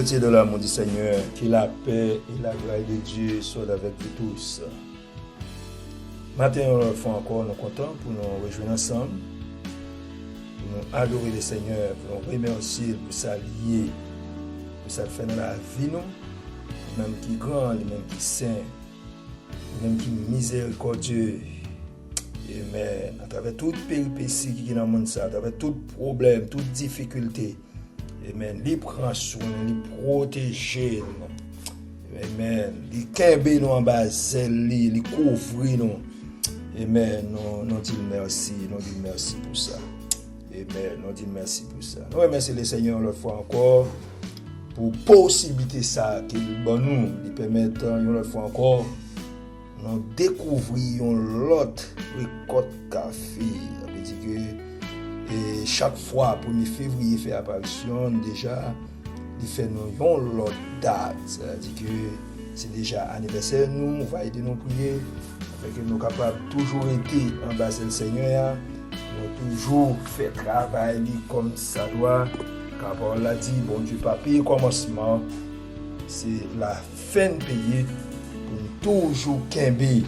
Côté de l'amour du Seigneur, que la paix et la grâce de Dieu soient avec vous tous. Matin, une fois encore, nous sommes contents pour nous rejoindre ensemble, pour nous adorer le Seigneur, pour nous remercier pour sa lié, pour ça fait dans la vie, nous, même qui est grand, même qui est saint, même qui est miséricordieux. Amen. À travers toute péripétie qui est dans le monde, à travers tout problème, toute difficulté, amen. Il prend soin, il protège nous. Amen. Il kembe nous en bas, il couvre nous. Amen. Nous disons merci, nous disons merci pour ça. Amen. Nous disons merci pour ça. Nous remercions le Seigneur une fois encore pour possibilité ça qu'il donne nous, il permet une fois encore nous découvrir l'autre récolte café. Ça veut dire que et chaque fois, 1er février fait apparition, déjà, il fait nous l'autre date. Ça veut dire que c'est déjà anniversaire, nous, on va aider nous prier, afin que nous sommes capables toujours été en bas le Seigneur, nous toujours fait travail comme ça doit. Car on l'a dit, bon Dieu, papier, commencement, c'est la fin de payer. Toujours kembe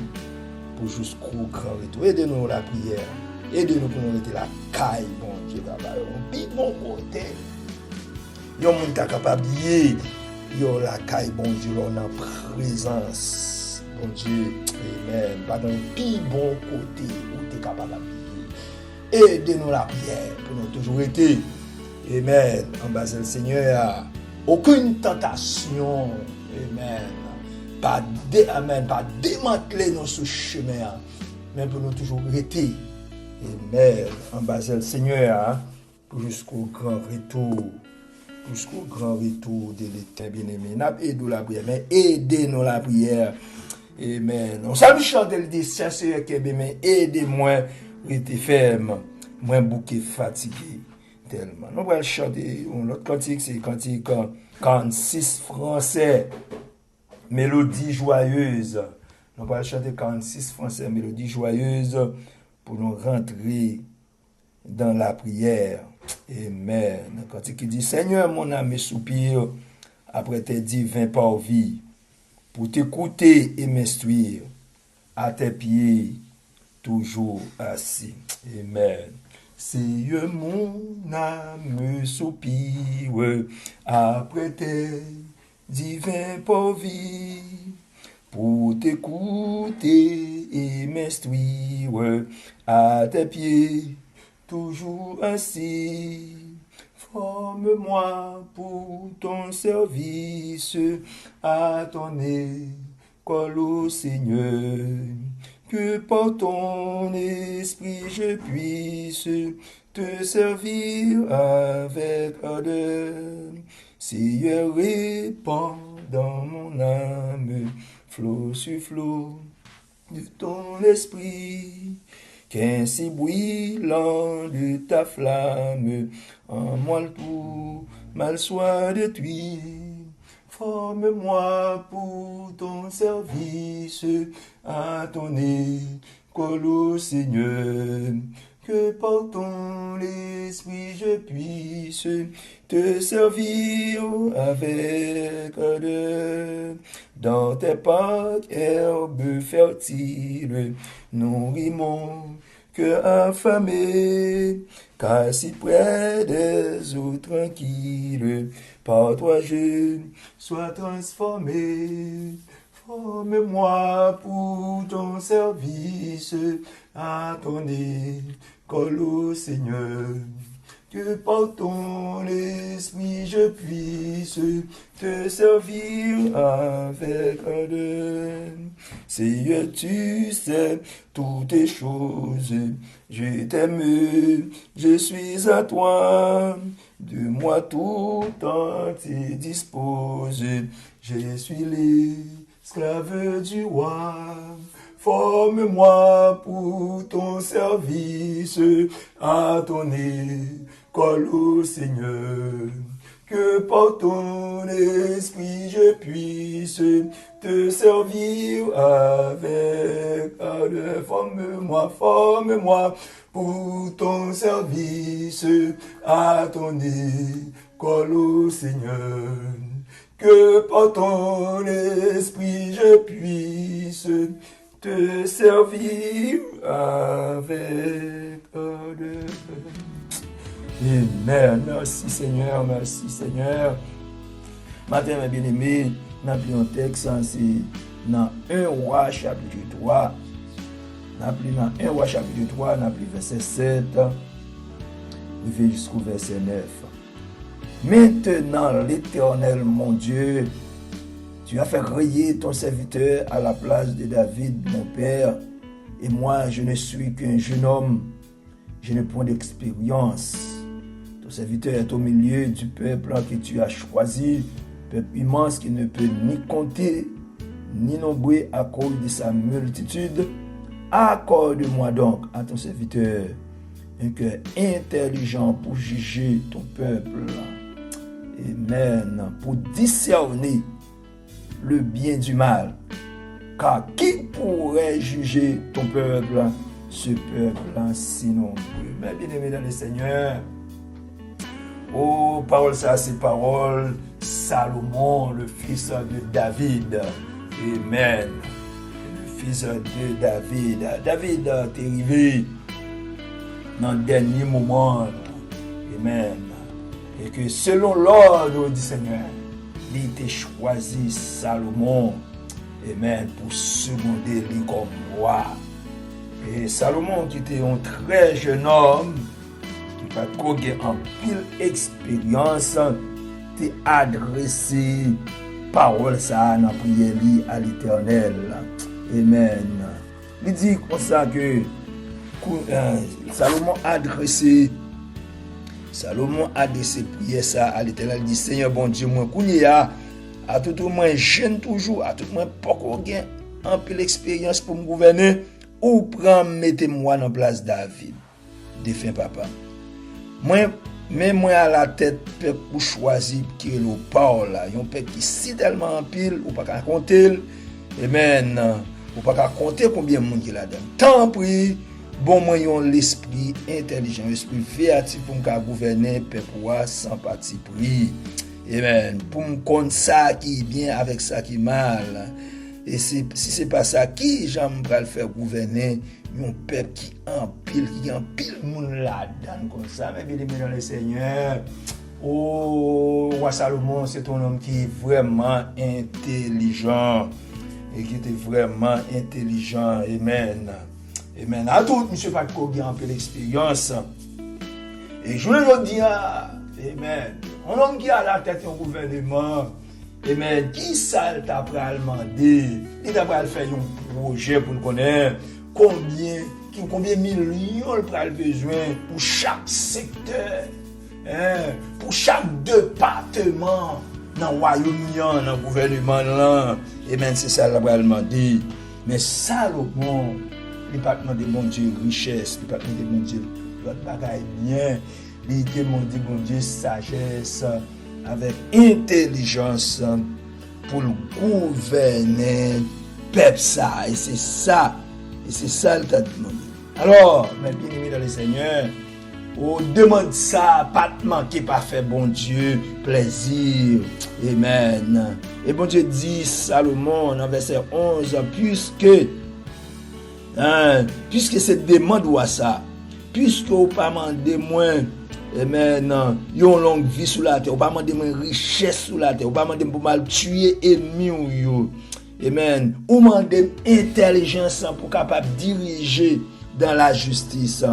pour jusqu'au grand retour. Aidez-nous la prière. Aidez-nous pour nous mettre la caille, bon Dieu, un bon côté. Yon moun ta capable de yon la caille, bon Dieu, on a présence. Bon Dieu, amen. Pas dans pi bon côté où tu es capable de aidez-nous la prière pour nous toujours être. Amen. En bas le Seigneur, aucune tentation. Amen. Pas démanteler nos chemin, mais pour nous toujours rester. Amen. En bas le Seigneur, pour jusqu'au grand retour. Jusqu'au grand retour de l'éternel bien-aimé. Aidez-nous la prière, mais aidez-nous la prière. Amen. On s'est chanté le destin, c'est que mais aidez-moi, rester ferme, moins bouquet fatigué. Tellement. Nous allons chanter l'autre cantique, c'est cantique 46 français. Mélodie joyeuse. Nous allons chanter 46 français, mélodie joyeuse, pour nous rentrer dans la prière. Amen. Quand il dit, Seigneur, mon âme soupire après tes divins parvis, pour t'écouter et m'instruire, à tes pieds, toujours assis. Amen. Seigneur, mon âme soupire après tes divin parvis, pour t'écouter et m'instruire, à tes pieds, toujours assis. Forme-moi pour ton service, à ton école au Seigneur, que par ton esprit je puisse te servir avec ardeur. Seigneur, répand dans mon âme, flot sur flot de ton esprit, qu'ainsi brûlant de ta flamme, en moi le tout mal soit détruit. Forme-moi pour ton service, à ton école au Seigneur, que par ton esprit je puisse te servir avec ardeur. Dans tes parcs, herbes fertiles, nourris mon cœur affamé, car si près des eaux tranquilles, par toi je sois transformé. Forme-moi pour ton service, à ton école au Seigneur, que par ton esprit je puisse te servir avec ardeur. Seigneur, tu sais toutes les choses, je t'aime, je suis à toi, de moi tout entier dispose, je suis l'esclave du roi. Forme-moi pour ton service, à ton école au Seigneur, que par ton esprit je puisse te servir avec ardeur. Forme-moi pour ton service, à ton école au Seigneur, que par ton esprit je puisse te servir avec ardeur. Amen. Merci Seigneur, merci Seigneur. Matin, mes bien-aimés, nous avons un texte, c'est dans 1 Roi chapitre 3. Nous avons dans 1 Roi chapitre 3, nous avons verset 7, jusqu'au verset 9. Maintenant, l'Éternel, mon Dieu, tu as fait rayer ton serviteur à la place de David, mon père, et moi, je ne suis qu'un jeune homme, je n'ai point d'expérience. Ton serviteur est au milieu du peuple que tu as choisi, peuple immense qui ne peut ni compter, ni nombrer à cause de sa multitude. Accorde-moi donc à ton serviteur un cœur intelligent pour juger ton peuple. Amen. Pour discerner le bien du mal. Car qui pourrait juger ton peuple, ce peuple sinon Dieu? Mais bien aimé dans le Seigneur, oh, parole ça, c'est parole Salomon, le fils de David. Amen. Le fils de David. David est arrivé dans le dernier moment. Amen. Et que selon l'ordre du Seigneur, il a été choisi Salomon, amen, pour seconder lui comme roi. Et Salomon, qui était un très jeune homme, qui a connu en pile expérience, t'a adressé parole ça dans prière à l'Éternel. Amen. Il dit comme ça que Salomon a adressé prière ça à l'Éternel. Il dit Seigneur bon Dieu, moi kounya à tout le moins jeune toujours, à tout le moins pas gain un peu l'expérience pour me gouverner ou prendre mettez-moi dans place David, défunt papa. Moi à la tête peuple pour choisir qui est le Paul là, un peuple qui si tellement en pile ou pas qu'à compter. Amen. Ou pas qu'à compter combien de monde qui là-dedans. Tant pis. Bon moyen l'esprit intelligent, l'esprit créatif pour me gouverner peuple sans parti pris. Amen. Pour me connaître ça qui est bien avec ça qui est mal. Et si c'est pas ça qui j'aime pas le faire gouverner un peuple qui en pile monde là-dedans comme ça. Mais bien aimé dans le Seigneur. Oh, roi Salomon, c'est un homme qui est vraiment intelligent et qui était vraiment intelligent. Amen. Amen. À tout, monsieur Patko, qui a un peu d'expérience. Et je le dis, amen. Un homme qui a la tête au gouvernement, amen, qui ça t'a pris demander, il t'a pris faire un projet pour connaître combien millions il a besoin pour chaque secteur, pour chaque département dans le Royaume-Uni, dans le gouvernement là. Amen, c'est ça qu'il a demandé. Mais Salomon, il n'a pas demandé mon Dieu richesse, il n'a pas demandé mon Dieu l'autre bagaille bien, il a demandé mon Dieu sagesse avec intelligence pour gouverner peuple ça. Et c'est ça qu'il t'a demandé. Alors, mes bien-aimés dans le Seigneur, on demande ça, pas de manquer, pas faire bon Dieu plaisir. Amen. Et bon Dieu dit, Salomon, dans verset 11, puisque cette demande ou ça, puisque vous pas demandé moins, amen, yon longue vie sous la terre, vous pas demandé moins richesse sous la terre, vous pas demandé pour mal tuer ennemi ou yo, amen, ou demandé intelligence pour capable diriger dans la justice.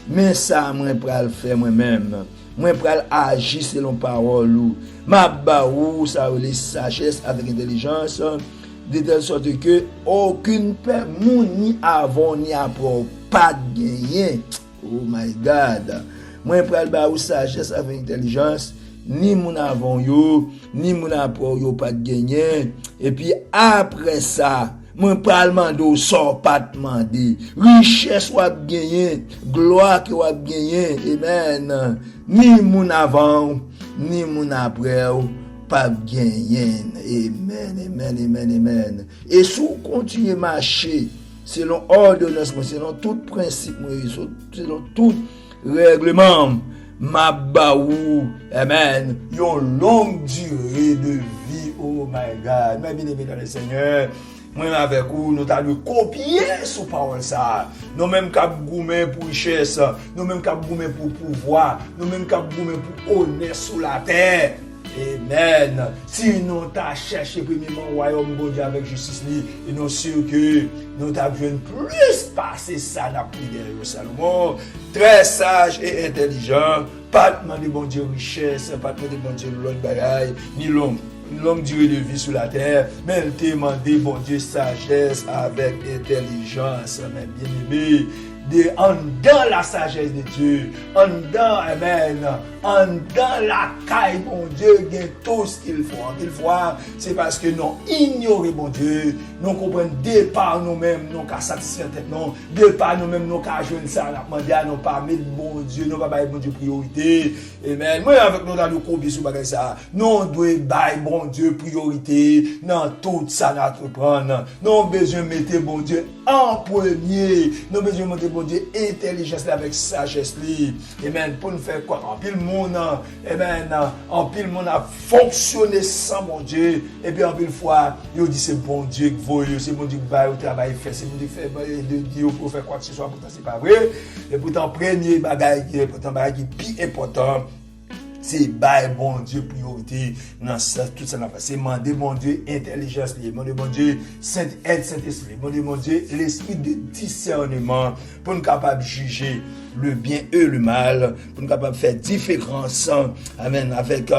Mais ça moi pral faire moi-même, moi pral agir selon parole ou ma ba ou ça les sagesse avec intelligence. De telle sorte que aucune peur ni avant ni après pas gagner. Oh my God. Moi pral ba ou sagesse avec intelligence, ni mon avant yo, ni mon après yo pas gagner. Et puis après ça, moi pral mando sort pas demander. Richesse ou gagner, gloire qui ou gagner. Amen. Ni mon avant, ni mon après pas gagner. Amen. Et si vous continuez à marcher selon ordonnance, selon tout principe, selon tout règlement, ma baou, amen, une longue durée de vie Oh my God, mes bien-aimés dans le Seigneur, moi avec vous, nous allons copier sous parole ça. Nous même cap gourmet pour richesse, nous même cap gourmet pour pouvoir, nous même cap gourmet pour honneur sur la terre. Amen. Si nous t'a cherché premièrement le royaume de Dieu avec justice, et nous sûr que nous t'avons plus passer ça dans la prière de Salomon. Très sage et intelligent. Pas demander bon Dieu richesse, pas demander bon Dieu l'autre bagaille, ni l'homme durée de vie sur la terre, mais elle t'a demandé bon Dieu sagesse avec intelligence, mes bien-aimés. En dans la sagesse de Dieu, en dans, amen, en dans la caille, bon Dieu, il y a tout ce qu'il faut. En qu'il faut, c'est parce que nous ignorons, bon Dieu, nous comprenons départ nous-mêmes, nous qu'à satisfaire tête, non, départ nous-mêmes, nous qu'à jouer ça, nous demandé à nous pas mettre bon Dieu, nous pas mettre bon Dieu priorité. Amen. Moi, avec nous, dans le combien sur bagage ça, nous devons mettre bon Dieu priorité dans tout ça, nous prendre. Nous avons besoin de mettre bon Dieu en premier. Nous avons besoin de mettre bon Dieu intelligence avec sagesse. Amen. Pour nous faire quoi? En pile monde, amen. En pile monde a fonctionné sans bon Dieu. Et puis en pile fois, il dit c'est bon Dieu qui voit, c'est bon Dieu qui va au travail faire, c'est bon Dieu qui fait Dieu pour faire quoi que ce soit. Pourtant c'est pas vrai. Et pourtant premier bagage qui est pourtant bagage qui plus important. C'est bail bon Dieu priorité dans ça, tout ça c'est demander mon Dieu intelligence, demander mon Dieu Saint-Esprit, demander mon Dieu l'esprit de discernement pour nous capable juger le bien et le mal, pour nous capable faire différence, amen, avec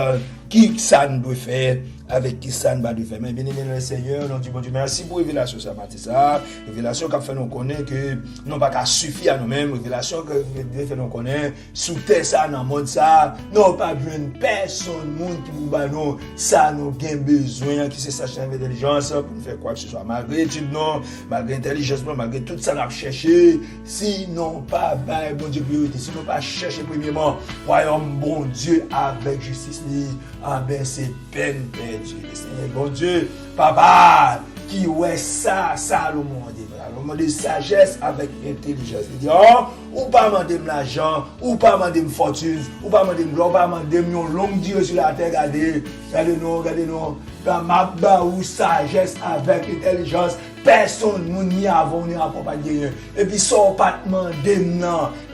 qui ça nous doit faire, avec qui ça nous doit faire. Mais bien aimé le Seigneur, nous disons bon Dieu merci pour révélation ça matin ça, révélation qui a fait nous connaître que non pas qu'à suffire à nous-mêmes, révélation que Dieu fait nous connaître sous terre ça dans le monde ça, non pas besoin de personne monde qui nous bat nous, ça nous gain besoin qui c'est sachant intelligence pour nous faire quoi que ce soit malgré étude non, malgré intelligence non, malgré tout ça n'a cherché, sinon pas bail bon Dieu priorité, sinon pas chercher premièrement royaume bon Dieu avec justice ah ben c'est peine perdue. Seigneur bon Dieu, papa, qui ouais ça, Salomon de sagesse avec intelligence. Il dit, oh, ou pas demander l'argent, ou pas demander fortune, ou pas demander gloire, ou pas demander une longue durée sur la terre, regardez-nous, dans ma bas ou sagesse avec intelligence, personne nous n'y avons ni accompagné. Et puis, sans pas demander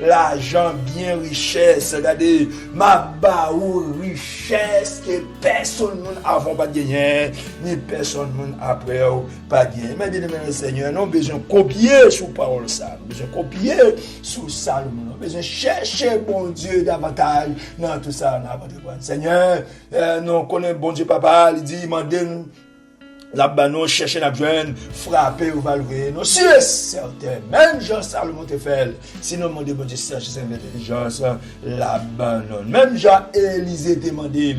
l'argent, bien richesse, regardez, ma bas ou richesse que personne nous n'avons pas gagné, ni personne nous après pas gagné. Mais bien aimé le Seigneur, nous avons besoin de copier sur parole ça, nous avons besoin de copier sur Salomon, nous avons besoin de chercher bon Dieu davantage dans tout ça. Seigneur, nous connaissons bon Dieu papa, il dit, mandez là-bas, nous cherchons la joindre, frapper ou valver. Nous sommes certains, même Jean Salomon te fait, sinon, mon Dieu, bon Dieu, cherche cette intelligence, là-bas, non. Même Jean Élisée demandé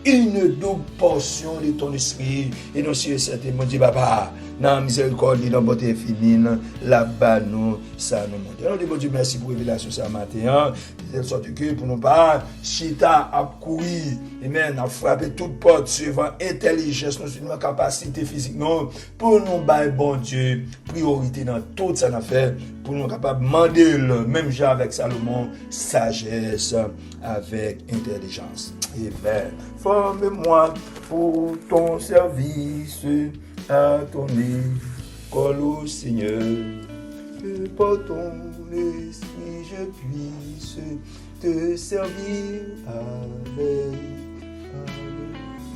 une double portion de ton esprit. Et nous sommes certains, mon Dieu, papa, dans la miséricorde, dans la beauté infinie, là-bas, nous, ça nous montre. Alors, bon Dieu, merci pour la révélation ce matin, de sorte que pour nous pas, chita a couru, amen, a frappé toute porte suivant intelligence, nous sommes capacité physique, non, pour nous bailler bon Dieu, priorité dans toute cette affaire, pour nous capables de demander, même genre avec Salomon, sagesse avec intelligence. Amen. Forme-moi pour ton service, à ton école au Seigneur, que par ton esprit je puisse te servir avec.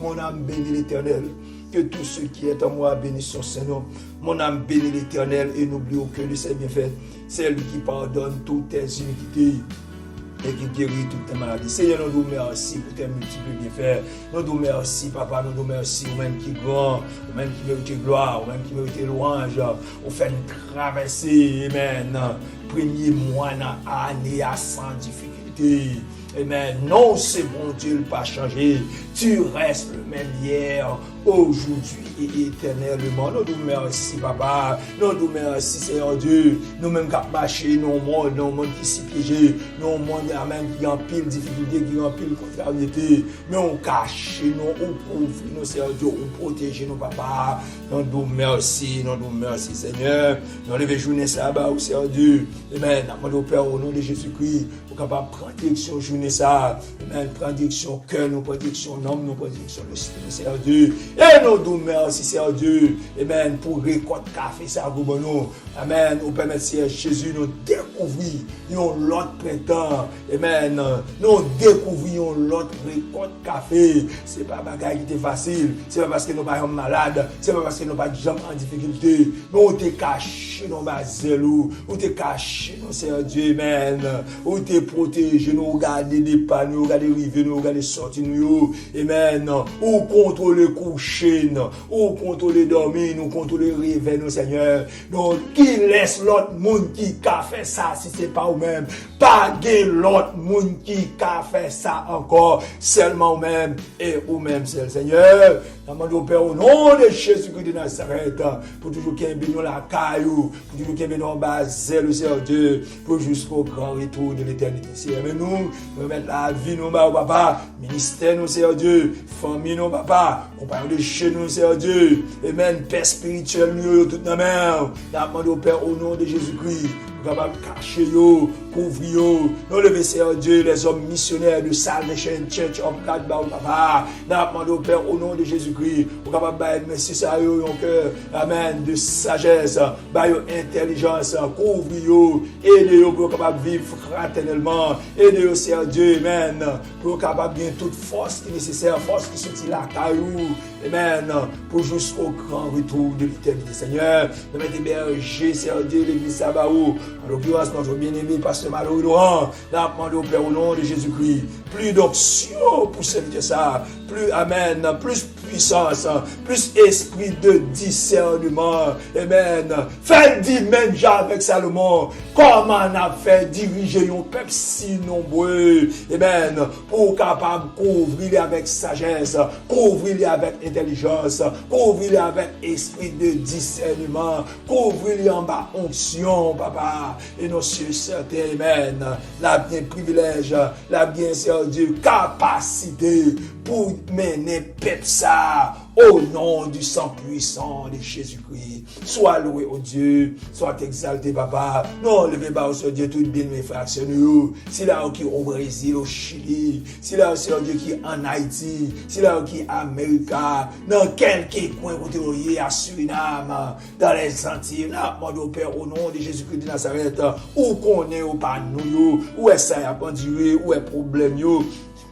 Mon âme bénit l'Éternel, que tout ce qui est en moi bénisse son Saint-Nom. Mon âme bénit l'Éternel et n'oublie aucun de ses bienfaits. C'est lui qui pardonne toutes tes iniquités et qui guérit toutes tes maladies. Seigneur, nous nous merci pour tes multiples bienfaits. Nous nous merci, papa, nous nous merci, ou même qui est grand, ou même qui mérite gloire, ou même qui mérite louange. On fait une traversée, amen. Premier mois dans l'année sans difficulté. Amen. Non, c'est bon Dieu, il pas changé. Tu restes le même hier, aujourd'hui et éternellement. Nous nous merci, papa. Nous nous merci, Seigneur Dieu. Nous-mêmes qui marchons dans le monde qui s'y piégé, dans le monde qui en pile difficulté, qui en pile contrariété. Mais on cache, nous couvre, nous, Seigneur Dieu, on protège nous, papa. Nous nous merci, Seigneur. Nous levons journée sabbat, Seigneur Dieu. Amen. Nous Père, au nom de Jésus-Christ, pour capable prendre protection journée. dominer ça. Amen. Prends direction cœur, nous prends direction homme, nous prends direction le Seigneur Dieu. Et nous nous merci, Seigneur Dieu. Amen. Pour récolter café, ça, nous. Amen. Nous permettre, Seigneur Jésus, nous découvrir l'autre printemps. Amen. Nous découvrir l'autre récolte café. C'est pas bagaille qui était facile. C'est pas parce que nous sommes malades. C'est pas parce que nous pas de jambes en difficulté. Nous t'es caché dans ma zèle. Ou t'es caché dans Seigneur Dieu. Amen. Ou t'es protégé. Nous regarder les pas, nous regarder river, nous regarder sortir nous. Amen. Ou contrôler coucher. Ou contrôler dormir. Nous contrôler réveil, nous Seigneur. Donc, qui laisse l'autre monde qui a fait ça si c'est pas vous-même. Pas de l'autre monde qui a fait ça encore. Seulement vous-même et vous-même, c'est le Seigneur. Nous Père au nom de Jésus-Christ de Nazareth, pour toujours qu'il y ait la caillou, pour toujours qu'il y ait nous basé le Seigneur Dieu, pour jusqu'au grand retour de l'éternité. Mais nous mettre la vie, nous, papa, ministère, nous, Seigneur Dieu, famille, nous, papa, compagnon de chez nous, Seigneur Dieu, amen, père spirituel, nous, toute nos mains, nous au Père au nom de Jésus-Christ. Capable de cacher, couvrir, nous lever, Seigneur Dieu, les hommes missionnaires de Salvation Church of God, papa. Nous demandons au Père au nom de Jésus-Christ, pour capable de merci, ça, un cœur, amen, de sagesse, intelligence, couvrir, aider, pour capable de vivre fraternellement, aider, Seigneur Dieu, amen, pour capable de gagner toute force qui est nécessaire, force qui sortit la caillou, amen, pour jusqu'au grand retour de l'éternité, Seigneur. Nous mettons berger, Seigneur Dieu, l'église Sabaou. En l'occurrence, notre bien-aimé Pasteur Malou Laurent, nous demandons au Père au nom de Jésus-Christ, plus d'options pour servir ça, plus, amen, plus puissance, plus esprit de discernement, amen. Faites dire même avec Salomon, comment on a fait diriger un peuple si nombreux, amen, pour capable couvrir avec sagesse, couvrir avec intelligence, couvrir avec esprit de discernement, couvrir en bas onction, papa, et nos cieux certains, amen, la bien privilège, la bien, Seigneur Dieu, capacité pour mener peuple ça au nom du sang puissant de Jésus-Christ. Sois loué au Dieu, sois exalté, papa. Non, levez bas au Dieu, tout bien mes frères, nous. C'est là qui au Brésil, au Chili, c'est là aussi au Dieu qui en Haïti, c'est là qui en Amérique, dans quelques coins où tu es à Suriname, dans les Antilles, là, mon Père, au nom de Jésus-Christ de Nazareth, où qu'on est ou pas nous, où est ça a penduré, où est problème,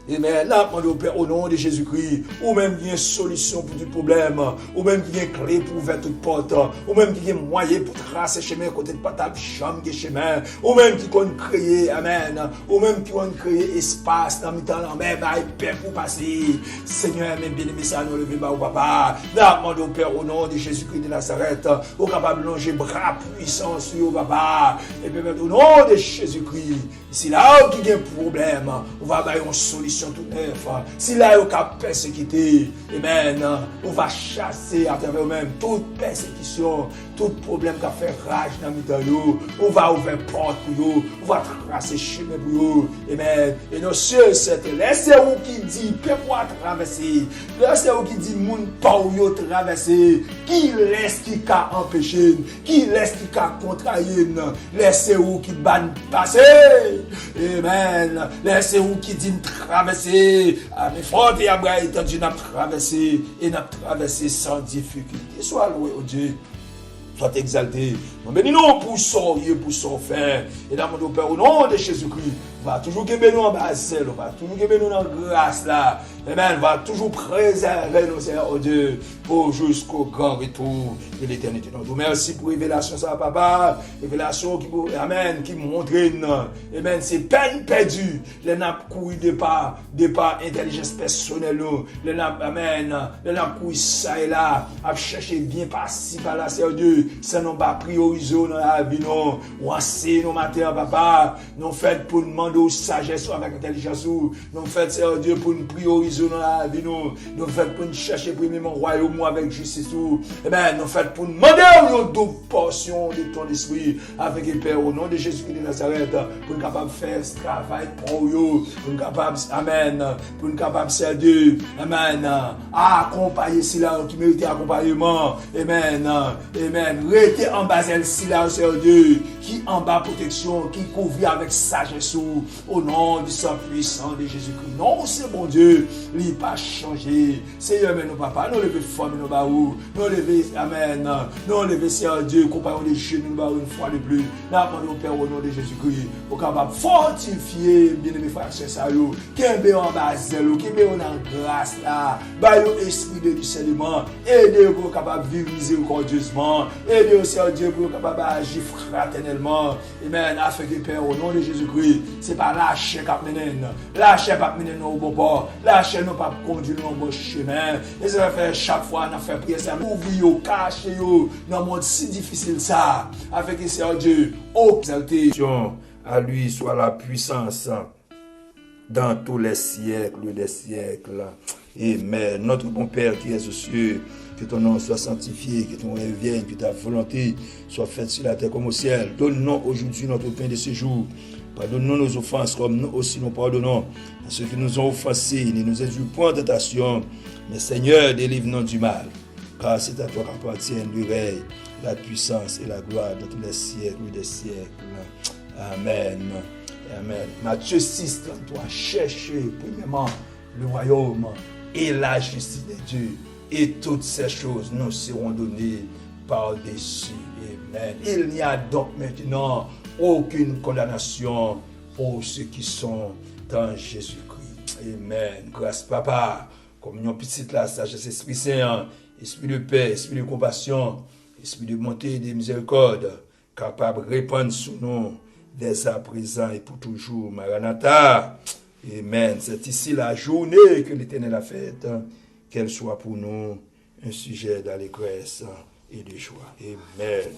amen. Là, mon Père, au nom de Jésus-Christ, ou même qu'il y ait une solution pour tout problème, ou même qu'il y ait une clé pour ouvrir toute porte, ou même qu'il y ait un moyen pour tracer chemin côté de patable, chambre de chemin, ou même qu'il y ait créer, amen, ou même qu'il y ait créer espace dans le temps, dans même, paix pour passer. Seigneur, même bien-aimé, ça nous lever, au papa. Là, mon Père, au nom de Jésus-Christ de Nazareth, au capable de longer bras puissants sur papa, et puis au nom de Jésus-Christ, si là, où il y a un problème, on va avoir une solution tout neuf. Si là, il y a persécuté, amen, on va chasser à travers nous-mêmes toute persécution, tout problème qui a fait rage dans le milieu, on va ouvrir porte pour eux, on va tracer chemin pour eux, amen. Et nos cieux, c'est laissez-vous qui dit, peut-être traverser, laissez-vous qui dit, moun pas ou traverser, qui laisse qui a empêché, qui laisse qui a contrarié, laissez-vous qui banne passer, amen. Laissez-vous qui dit traverser, mais fort et après, étendu, n'a traversé, et n'a traversé sans difficulté. Sois loué au Dieu. Sois exalté. Nous bénissons pour son Dieu, pour son frère. Et dans mon Père, au nom de Jésus-Christ, va toujours que nous en bas, va toujours que nous en grâce là. Amen. Va toujours préserver nos Seigneur, oh Dieu, pour jusqu'au grand retour de l'éternité. Donc, merci pour révélation, ça, papa. Révélation qui, amen, qui montre, amen, c'est peine perdue. Les nappes couillent de par intelligence personnelle, les nappes, amen, les nappes couillent ça et là, à chercher bien par-ci, par-là, Seigneur Dieu, ça n'a pas priorisé dans la vie, non. Ou assez, nos matins, papa, nous fait pour demander aux sagesse avec intelligence, nous fait, Seigneur Dieu, pour nous prioriser dans la vie, nous fait pour nous chercher premièrement royaume avec justice, amen, nous fait pour nous demander une double portion de ton esprit avec le Père au nom de Jésus-Christ de Nazareth, pour nous capables de faire ce travail pour nous, pour nous capables, amen, pour nous capables de servir, amen, à accompagner cela qui mérite accompagnement, amen, amen, rester en bas ciel, si là, Seigneur Dieu, qui en bas protection, qui couvre avec sagesse au nom du sang puissant de Jésus-Christ. Non, c'est bon Dieu, il n'a pas changé. Seigneur, mais nous, papa, nous lever femme, nous baou, nous lever, amen, nous lever, Seigneur Dieu, compagnon de genoux, nous baou une fois de plus. Nous demandons, Père, au nom de Jésus-Christ, pour capable fortifier, bien-aimé frère, c'est ça, qui est en bas, qui est en grâce là, bah, esprit de discernement, aidez-vous pour capable vivre miséricordieusement, aidez-vous, Seigneur Dieu, pour capable agir fraternellement, amen, afin que Père, au nom de Jésus-Christ, c'est pas la chair qui mène, la chair qui mène au bon port, la chair n'a pas conduit dans le bon chemin, et ça va faire chaque fois, on a fait prier, ça ouvrir, cacher, dans le monde si difficile ça, afin que Seigneur Dieu, exalté, à lui soit la puissance dans tous les siècles des siècles. Amen. Notre bon Père qui es aux cieux, que ton nom soit sanctifié, que ton règne vienne, que ta volonté soit faite sur la terre comme au ciel. Donne-nous aujourd'hui notre pain de ce jour. Pardonne-nous nos offenses comme nous aussi nous pardonnons à ceux qui nous ont offensés. Ne nous induis point en tentation, mais Seigneur, délivre-nous du mal. Car c'est à toi qu'appartiennent le règne, la puissance et la gloire de tous les siècles des siècles. Amen. Amen. Matthieu 6, 33. Cherchez premièrement le royaume et la justice de Dieu. Et toutes ces choses nous seront données par-dessus. Amen. Il n'y a donc maintenant aucune condamnation pour ceux qui sont dans Jésus-Christ. Amen. Grâce Papa, communion petite la sagesse, Esprit Saint, Esprit de paix, Esprit de compassion, Esprit de bonté et de miséricorde, capable de répandre sous nous dès à présent et pour toujours. Maranatha. Amen. C'est ici la journée que l'Éternel a faite. Qu'elle soit pour nous un sujet d'allégresse et de joie. Amen.